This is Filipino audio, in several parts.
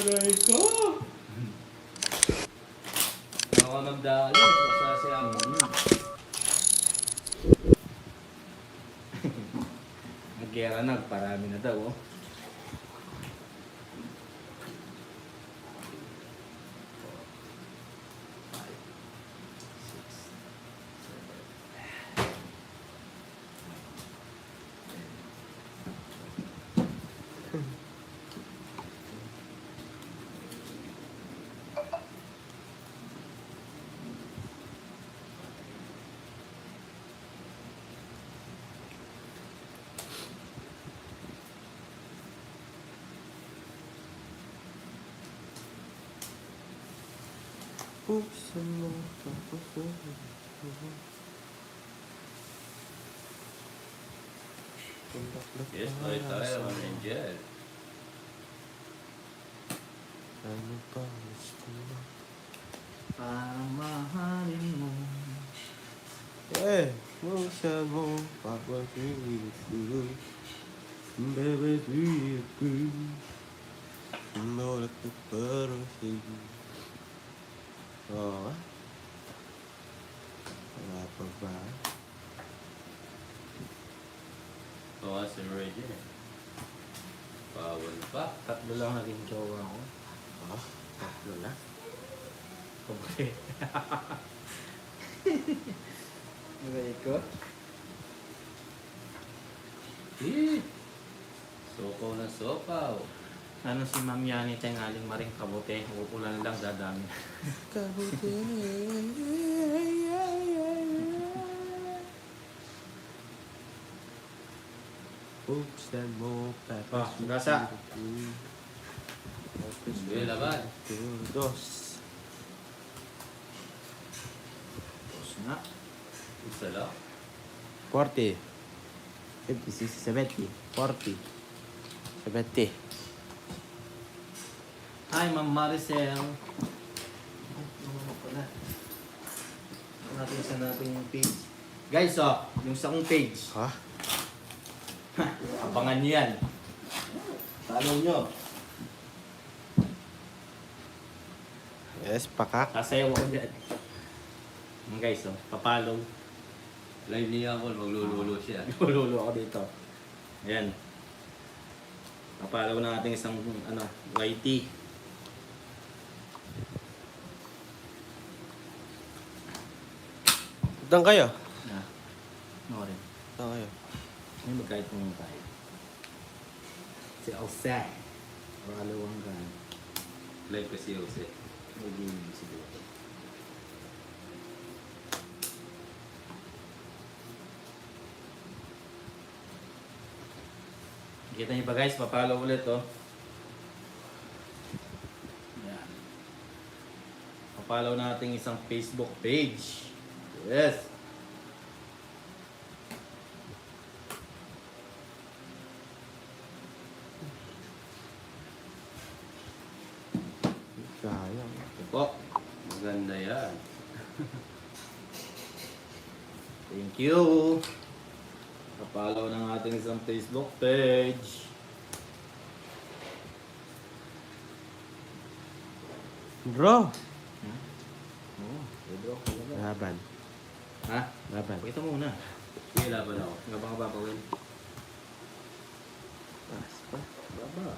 Aray ko! Mga magdalo, masasaya ako. Nagyera na, parami na daw. Oh. Buksan mo tapos Yes, tayo, mga angel. ano pa gusto mo? Para mahalin mo. Buksan mo papasingit ko. Bebe sweet ko. Nolak ko parang sa'yo. Oo. Wala pa ba? Bawasan mo rin yun eh. Bawal pa. Tatlo lang naging jowa ko. Ah, tatlo na. Okay. Aray ko. Eh! Sopaw na sopaw. Ano si Ma'am Yani tengaling maring kabote. Uulan lang dadami. Kabuti. Buksan mo gasa. Sige, laban. Dos. Tapos na. Isa lang. 40. 50, 60, 70. 40. 70. Hi, Ma'am Maricel. Ano pala? Natin isa natin yung page. Guys, oh, yung sa kong page. Ha? Abangan nyo yan. Follow nyo. Yes, pakak. Sasayaw ako dyan. Guys, oh, papalaw. Live niya ako, maglululo siya. Lululo ako dito. Ayan. Papalaw na natin isang YT. Saan kayo? Na. Ano rin? Saan kayo? May magkait mo tayo. Si Alsa. Paralawang gan. Live kasi Jose. Mag-iibig siguro. Kita niyo pa guys, papalaw ulit oh. Yan. Papalaw natin isang Facebook page. Yes. Sayang. Ito po. Maganda yan. Thank you. Papalaw ng ating isang Facebook page. Bro! Oh, bro, talaga. Laban. Ha? Laban. Pakita mo muna. Sige, laban ako. Nga ba ka papawin? Taas pa. Baba.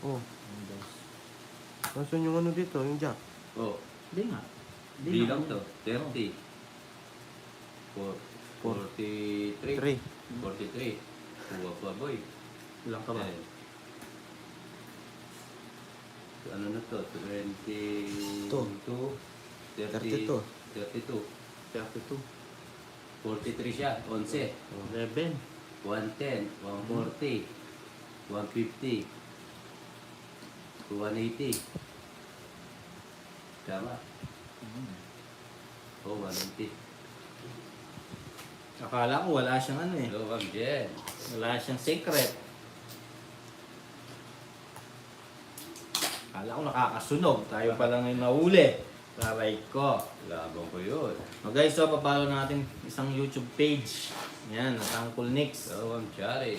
Oh. Ang boss. Nasaan yung ano dito? Yung jack? Oh, Hindi nga. di nga. lang to. 30. 43. 3. 43. Kuha pa boy. Ilang ka ba? Eh. Ano na to? 22. 32. 32. 32. 43 siya. 11. 11. 110. 140. 150. 180. Tama. Oh, 180. Akala ko wala siyang ano eh. Hello, Ma'am Jen. Wala siyang secret. Akala ko nakakasunog. Tayo pa lang yung nahuli. Taray ko. Labang ko yun. O guys, so papalo natin isang YouTube page. Yan, at Uncle Nix. Hello, Ma'am Chari.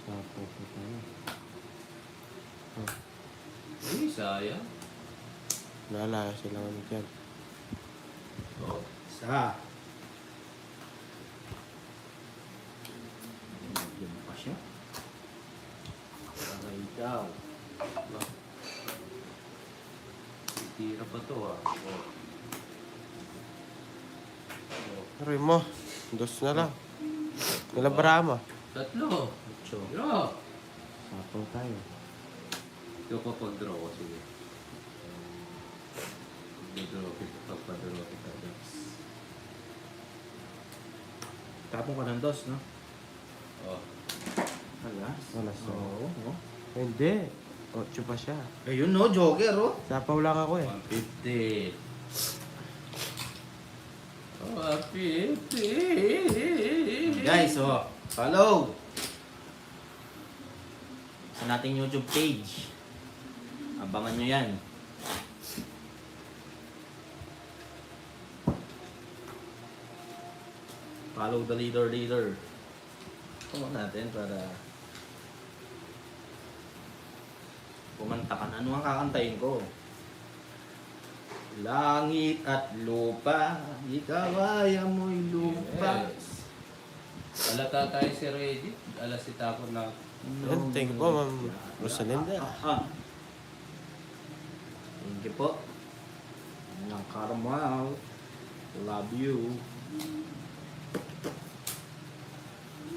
Sapo po tayo. Uy, sayang. Naalala sila ano dyan. Oh. Isa. Yan pa siya. Para ikaw. Ba? Tira pa to ah. Oh. Oh. Aray mo. Dos na lang. Nalabara mo. Tatlo. Ocho. Draw. Sapo tayo. Ikaw pa pag-draw ko, sige. Pag-draw kita, pag-draw kita. Tapong ka ng dos, no? Oh. Alas. Alas, Oo. Oh. Hindi. 8 pa siya. Ayun, no? Joker, oh. Sapaw lang ako eh. 150. Oh, 150. Guys, oh. Follow. Sa nating YouTube page. Abangan nyo yan. Follow the leader. Tumo natin para kumanta ka na. Ano ang kakantayin ko? Langit at lupa, ikaw ay amoy lupa. Yes. Alata tayo si Reddit. Alas si Tapo na. Yan, thank you po, Ma'am Rosalinda. Thank you po. Ang Carmel. Love you.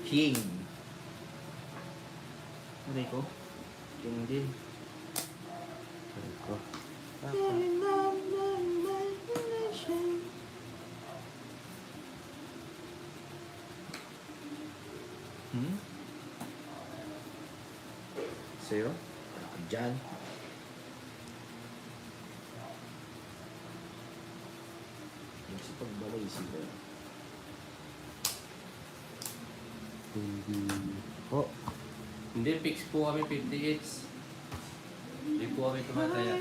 King. Ano ko? King din. Aray ko. Hmm? Sa'yo? Diyan. Yung sa pagbalay sila. Hindi. Oh. Hindi, fix po kami 58. Hindi po kami tumataya.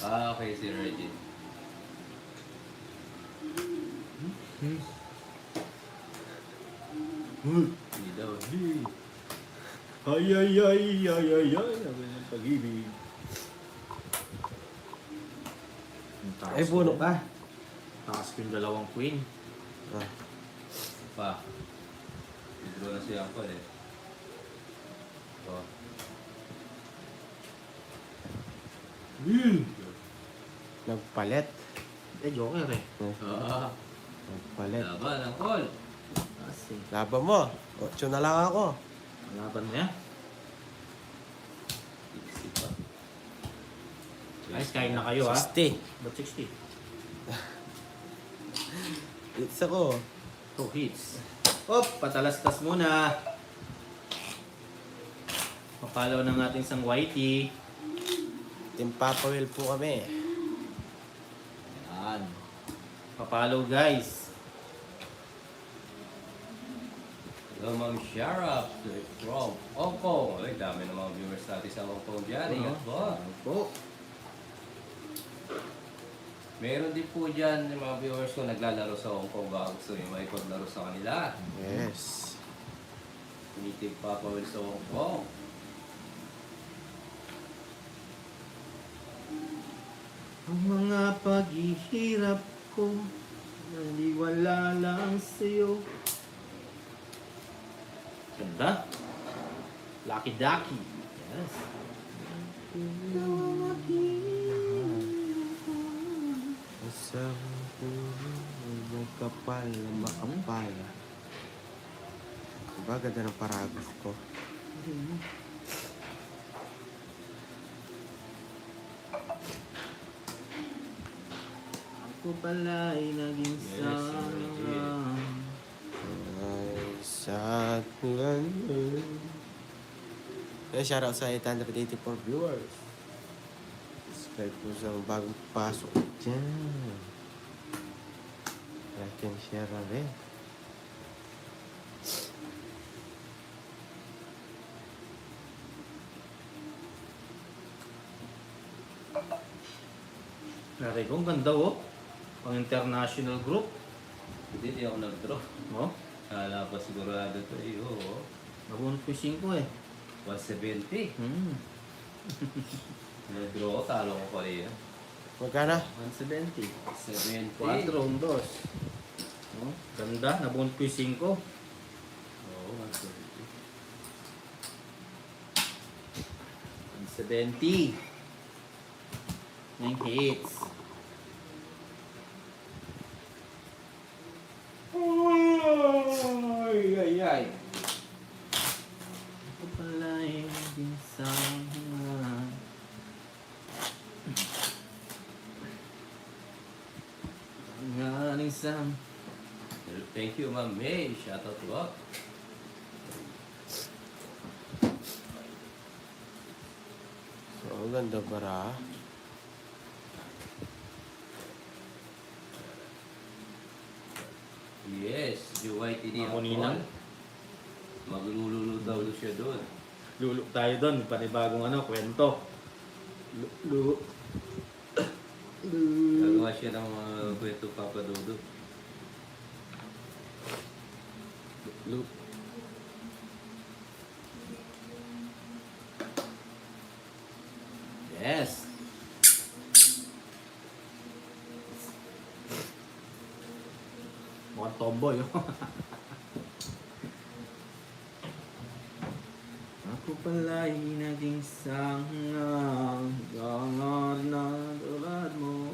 Ah, okay, si Reggie. Hindi daw. Ay, ay, ay, ay, ay, ay. Sabi ng pag-ibig. Ang taas Ay, buno ko. ka. Taas ko yung dalawang queen. Ah. Pa. Withdraw na siya ako eh. Oh. Nagpalit. Eh, joker eh. Ah, Nagpalit. laban ang call. Kasi, Laban mo. 8 na lang ako. laban mo yan. Guys, kain na kayo ha. 60. Ba't 60? It's ako. 2 hits. Hop, patalastas muna. Papalaw ng ating isang whitey. Team Papa Will po kami. Yan. Papalaw guys. Hello, Ma'am Sharap from Hong Kong. Ay, dami ng mga viewers natin sa Hong Kong dyan. Ingat po. Po. Meron din po dyan yung mga viewers ko naglalaro sa Hong Kong. Baka gusto nyo maipaglaro sa kanila. Yes. Tinitig Papa Will sa Hong Kong. Ang mga paghihirap ko, naliwala lang sa'yo. Ganda. Lucky Ducky. Yes. Isang puno may kapal na makapal. Diba ganda ng paragos ko? Ako pala ay naging Yes, sarang. Ay, sa shoutout sa 884 viewers. Subscribe po sa bagong pasok dyan. Like and share rin. Nari ko, ang ganda oh. Pang international group. Hindi ako nag-draw. Oh, Kala pa sigurado to eh. Oo. nabunot ko yung 5 eh. 170. Nag-draw ko, talo ko pa rin. Magkano? 170. 70. 4 rondos. Oh, ganda, nabunot ko yung 5. Oo, 170. 170. 9 hits. Ay. Ako pala ay naging sama. Ang isang Thank you, Ma'am May. Shoutout to up. So, ang ganda bara. Yes, UYTD Ako ako. ninang. Maglululo daw siya doon. lulok tayo doon, panibagong kwento. Lu Gagawa siya ng mga kwento Papa Dodo. Lu Yes. Mukhang tomboy. Ako pala'y naging sangang gangar na tulad mo.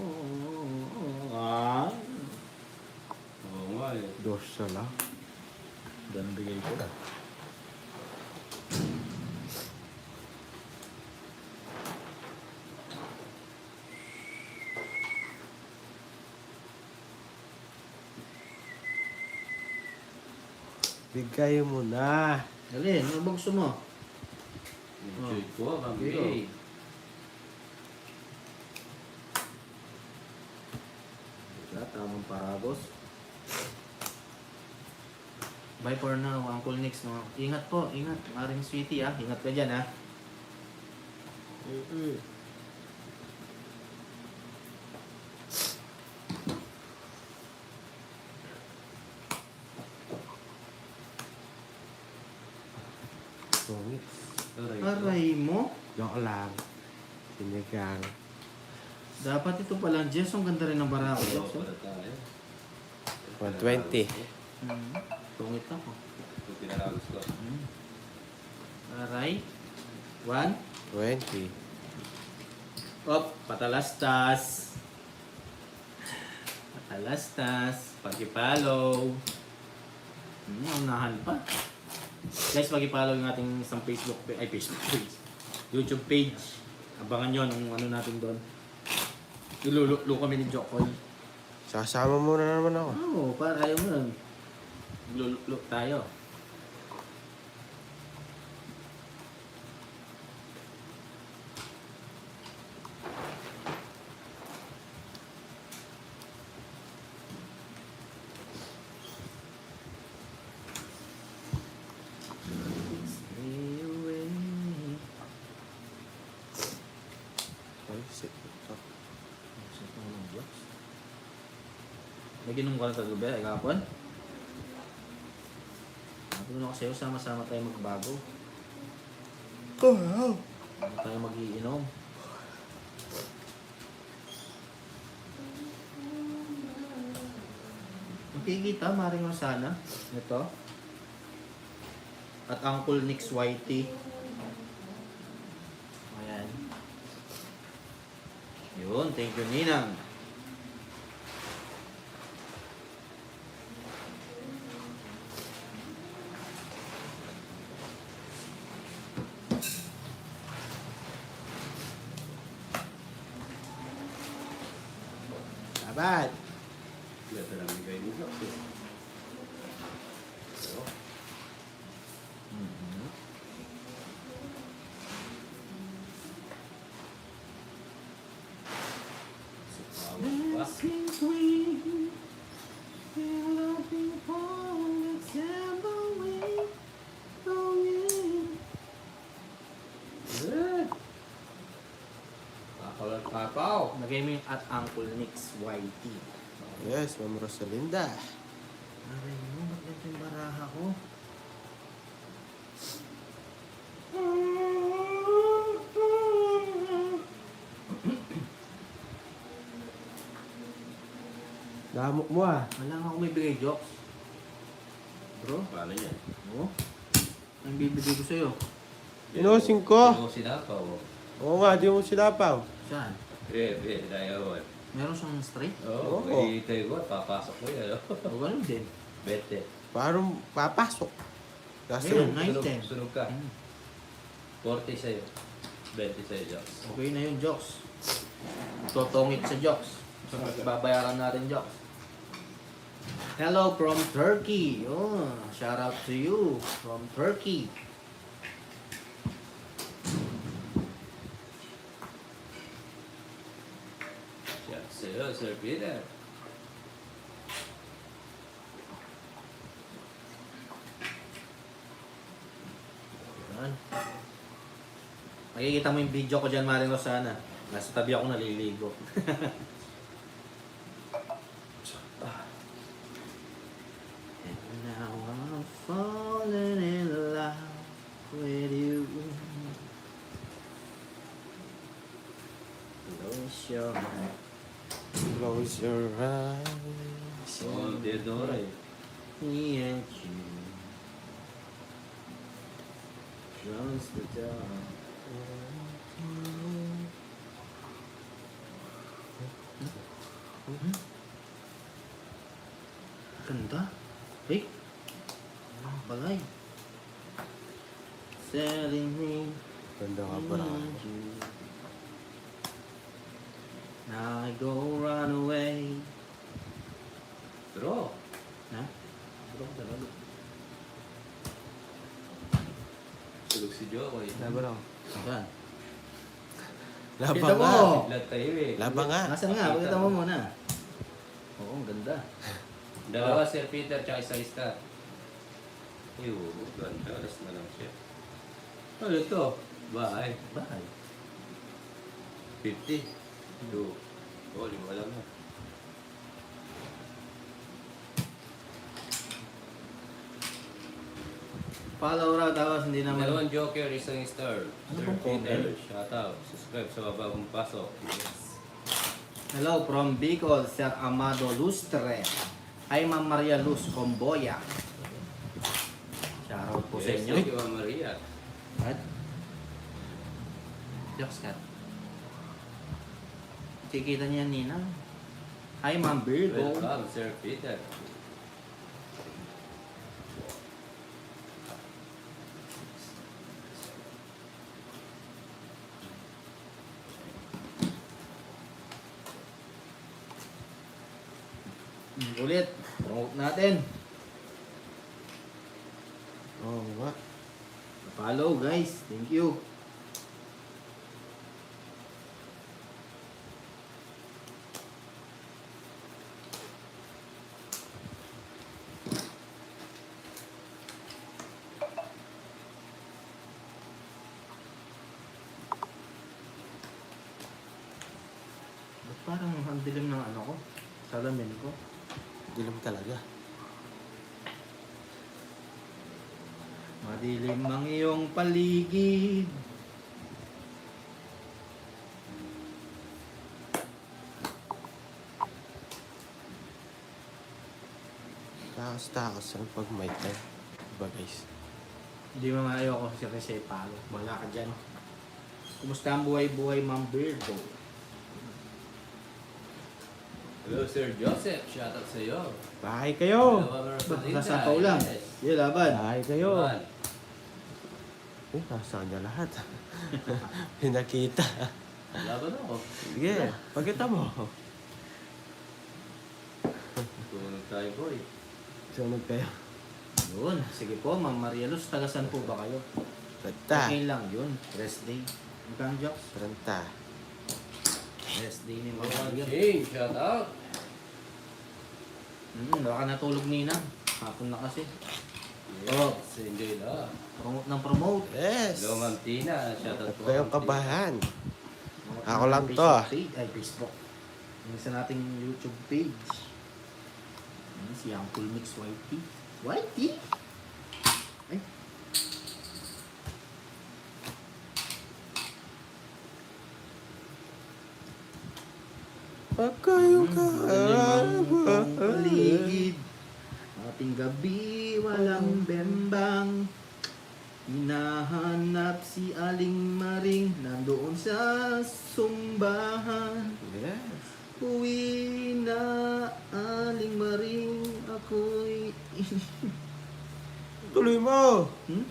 Ah, Oo nga eh. dos sala. bigay ko. Bigay mo na. Alin, ano bang gusto mo? Enjoy ko, Ma'am Okay. May. Diba, tamang paragos. Bye for now, Uncle Nix. No? Ingat po, ingat. Maring sweetie Ingat ka dyan Sungit. Aray mo. Joke lang. Sinigang. Dapat ito pala, Jess, ang ganda rin ng barako. Oo, pala tayo. 120. Tungit ako. Ito pinaragos ko. Aray. 1. 20. Op, patalastas. Patalastas. Pagkipalaw. Unahan pa. Guys, pag-follow yung ating isang Facebook page. YouTube page. Abangan nyo anong ano natin doon. Nilululo kami ni Jokoy. Sasama mo na naman ako. Oo, para ayaw mo lang. Nilululo tayo. Stay away. Ay, sick. May ginom ka na kagabi, ay kapon? Kapon na kasi sama-sama tayo magbago. Oh, wow. Ano tayo mag-iinom? Makikita, maring sana. Ito. At Uncle Nick's Whitey. Ayan. Yun, thank you, Ninang. Sabat! Ito lang bigay ni Jock. So, Mhm. sumawag pa. Kakalat papaw. Lagay mo yung at Uncle Nick's Whitey. Yes, Ma'am Rosalinda. Aray mo, ba't ganito yung baraha ko? Damok mo ah. Wala nga ako may bigay jokes. Bro, Paano yan? oo. Ang bibigay ko sa'yo. Inosing ko. Ino sinapaw. Oo nga, di mo silapaw. Saan? Dahil Meron siyang straight? Oo, Oo. may tayo ko, papasok ko yan. O ganun din. Bete. Parang papasok. Ayun, Kaso, 9-10. Sunog ka. Mm. 40 sa'yo. 20 sa'yo, Joks. Okay na yung jokes. Totongit sa jokes. Babayaran natin jokes. Hello from Turkey. Oh, shout out to you from Turkey. Yan sa'yo, Sir Peter. Yan. Makikita mo yung video ko dyan, Maring Rosana. Nasa tabi ako naliligo. And now I'm falling in love with you. Close your eyes. close your eyes. Oo, Theodora eh. Me and you. Close the door. Ganda. Eh? Balay. Selling me. Ganda ka pa rin. and you. Now I go run away. Draw. Ha? Bro, talaga. Sulog si Jokoy. Laban ako. Saan? Labang Kita mo. nga. Biglat tayo eh. Labang nga. Nasaan nga? Pakita mo muna. Oo, ang ganda. Dalawa, Sir Peter, tsaka isa-isa. Ew, ganda. Alas na lang siya. Ano ito? Bahay. Bahay. 50. 2. Oh, 5 lang na. Follow raw tapos hindi naman. Dalawang Joker, isang star. Ano Sir bang Peter, comment? shoutout. Subscribe sa babang pasok. Yes. Hello from Bicol, Sir Amado Lustre. Hi, Ma'am Maria Luz Comboya. Shoutout po sa Yes, inyo. thank you, Ma'am Maria. What? Jokes cat. Kikita niya Nina. Hi, Ma'am Virgo. Welcome, Sir Peter. Ulit. Promote natin. Oo nga. Follow guys. Thank you. Ba't parang ang dilim ng ano ko? Salamin ko. Dilim talaga. Madilim ang iyong paligid. Takas-takas ang pag may time. Diba guys? Hindi mo nga ayoko si Rese Palo. Wala ka dyan. Kumusta ang buhay-buhay, Ma'am Birdo? Hello, Sir Joseph. Shoutout sa iyo. Bahay kayo! Nasapaw lang. Yung laban. Bahay kayo! Man. Nasaan niya lahat? Pinakita. Laban ako. Sige, pagkita mo. Tulog tayo, boy. Sunog kayo. Yun. Sige po, Ma'am Maria Luz. Tagasan po ba kayo? Ranta. Okay lang yun. Rest day. Magkang jobs? Ranta. Rest day ni Ma'am Mga Maria. Jane, shoutout. Baka natulog nina. Hapon na kasi. Oh, enjoy lang. Promote ng promote. Yes! Hello, Ma'am Tina. Shoutout Huwag po. kayong Ma'am Tina. kabahan. Promote Ako ng lang to, Facebook ah. page. Ay, Facebook. Yung isa nating YouTube page. Si Uncle Mix YT. YT? Ay. Huwag kayong Ang kabahan. paligid. Ating gabi walang bembang. Hinahanap si Aling Maring nandoon sa sumbahan. Yes. Uwi na Aling Maring, ako'y... Tuloy mo! Hmm?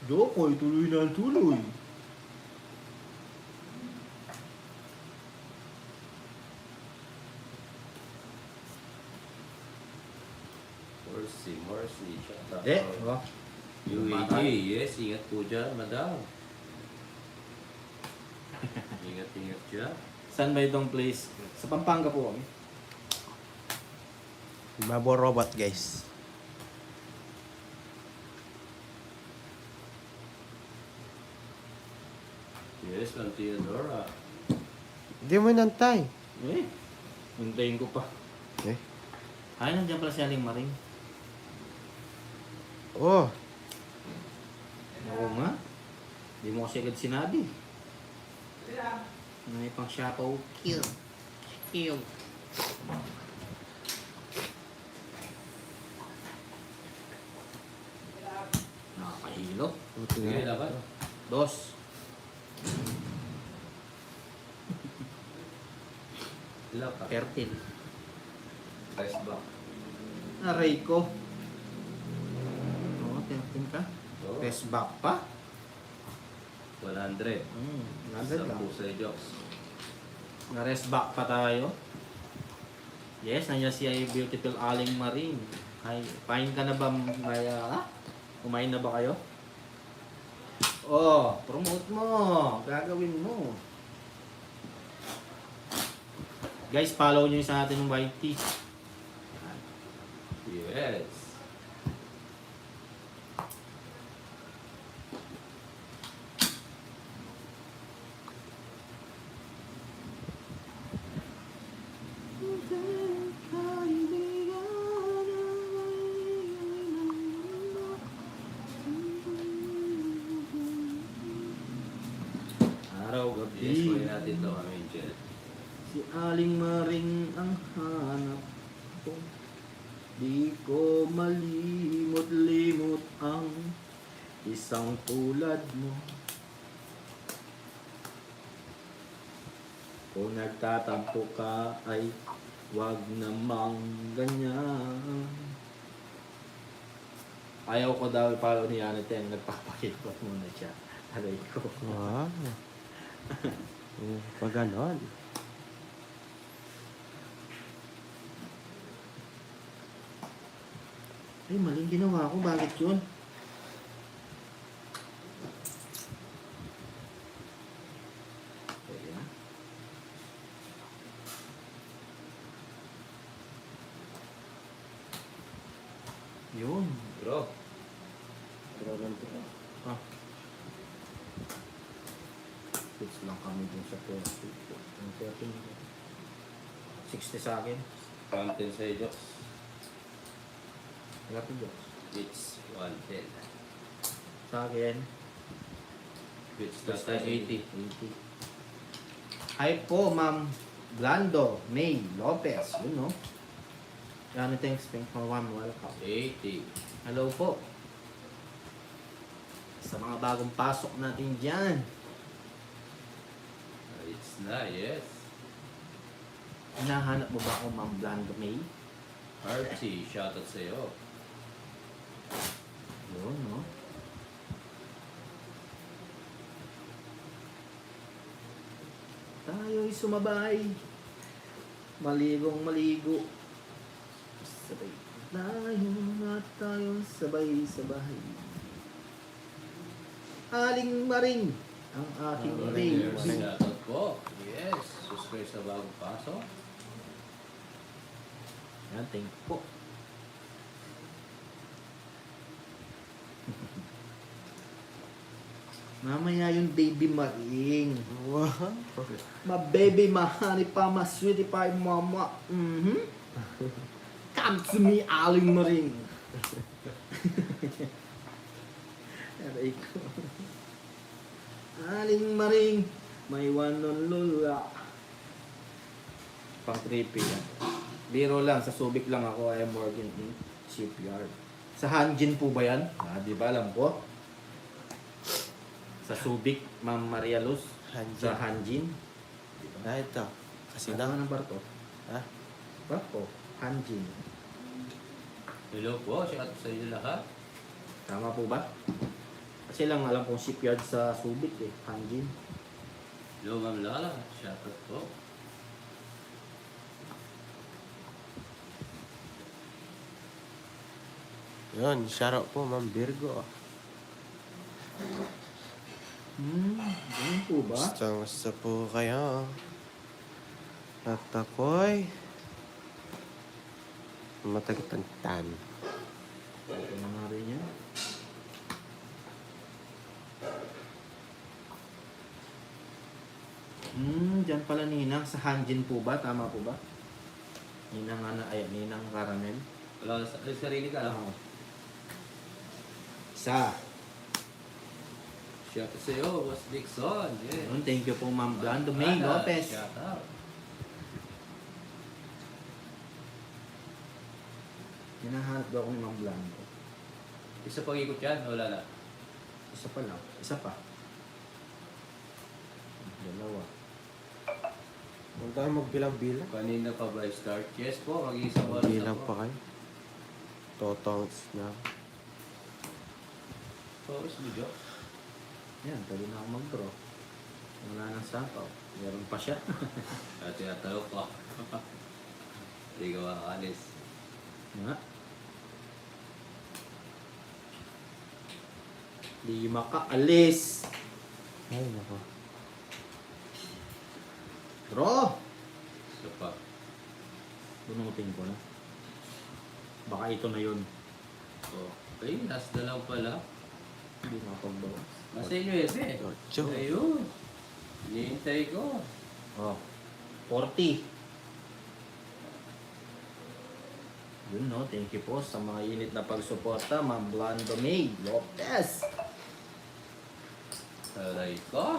Jokoy, tuloy na tuloy. Morsi, shoutout. Oh. UAG, yes, ingat po dyan, madam. Ingat dyan. Saan ba itong place? Sa Pampanga po kami. Babo robot guys. Yes, Ma'am Theodora. Hindi mo nantay. Hintayin ko pa. Eh? Ay, nandiyan pala si Aling Maring. Oh, Oo nga. Hindi mo kasi agad sinabi. May pang shadow kill. Kill. Nakakahilo. buti Sige, na. laban. Dos. Ilang ka? Fertil. Press back. Aray ko. Oo, 13 ka. Oh, Press back pa. 100. Nagad lang. Isang pusa yung jokes. Na-rest back pa tayo. Yes, nandiyan si beautiful Aling Maring. Ay, pain ka na ba, Maya? Kumain na ba kayo? Oh, promote mo. Gagawin mo. Guys, follow nyo yung sa atin ng YT. Yes. Araw, Yes, gabi. kunin natin ito, Ma'am Angel. Si Aling Maring ang hanap ko. Di ko malimot-limot ang isang tulad mo. Kung nagtatampo ka ay wag namang ganyan. Ayaw ko daw ipalo ni Aniten, nagpapakipot muna siya. Aray ko. Wow. Pag ganon. Ay, maling ginawa ko. Bakit yun? Pwede na. Yun. Bro. Ah. Fix lang kami dun sa 30. Yung 30. 60 sa akin. Fountain sa Jox. Grabe Diyos. It's 110. Sa akin. Bits Basta na 80. 80. Hi po, Ma'am Blando May Lopez. Yun, no? Johnny, thanks. Thanks for one. Welcome. 80. Hello po. Sa mga bagong pasok natin dyan. It's na, yes. Hinahanap mo ba ako, Ma'am Blando May? Archie, shoutout sa'yo. Yun, no? Tayo'y sumabay. Maligong maligo. Sabay tayo at tayo sabay-sabay. Aling maring ang aking baby. Shoutout po. Yes. Subscribe sa bagong paso. Yan, thank you po. Mamaya yung baby maring. Wow. Ma baby, ma honey pa, ma sweetie pie, mama. Come to me, aling maring. Aray ko. Aling maring, may wanon lula. Pang trippy yan. Biro lang, sa Subic lang ako, I am working in shipyard. Sa Hanjin po ba yan? Di ba alam ko? Sa Subic, Ma'am Maria Luz. Hanjin. Sa Hanjin. Ah, ito. Kasi Ano na. ng barko? Ha? Barko. Hanjin. Hello po. Shoutout sa inyo lahat. Tama po ba? Kasi lang alam kong shipyard sa Subic eh. Hanjin. Hello, Ma'am Lala. Shoutout po. Yun, shoutout po, Ma'am Virgo. Ganun po ba? Gusto po kayo. At ako'y matagitantan. Ito na nga rin yan. Dyan pala Ninang. Sa Hanjin po ba? Tama po ba? Ninang Ninang Caramel. Wala ka sa sarili ka lang. Isa. Shoutout sa'yo, Boss Dixon. Yes. Yun, thank you po Ma'am Blando May Lopez. Shoutout. Hinahanap daw ako ni Ma'am Blando. Isa pang ikot yan, wala na. Isa pa lang. Isa pa. Dalawa. Huwag tayo magbilang-bilang. Kanina pa ba start? Yes po, mag-iisang oras na Bilang po. pa kayo. Totongs na. Oras mo, Jo. Yan, pwede na ako mag-draw. Wala nang sapaw. Meron pa siya. At tinatanong ko. Hindi ka makakalis. Nga. Di makaalis. Ay, nako. Draw! Isa pa. Bunutin ko na. Baka ito na yun. So, okay, last na lang pala. Hindi makapagbawas. Nasa inyo yes eh. Ocho. Ayun. Hinihintay ko. Oh. 40. Yun no, thank you po sa mga init na pagsuporta, Ma'am Blando May Lopez. Aray ko.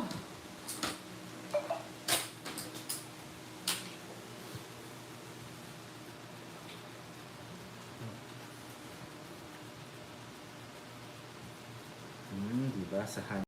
Diba sa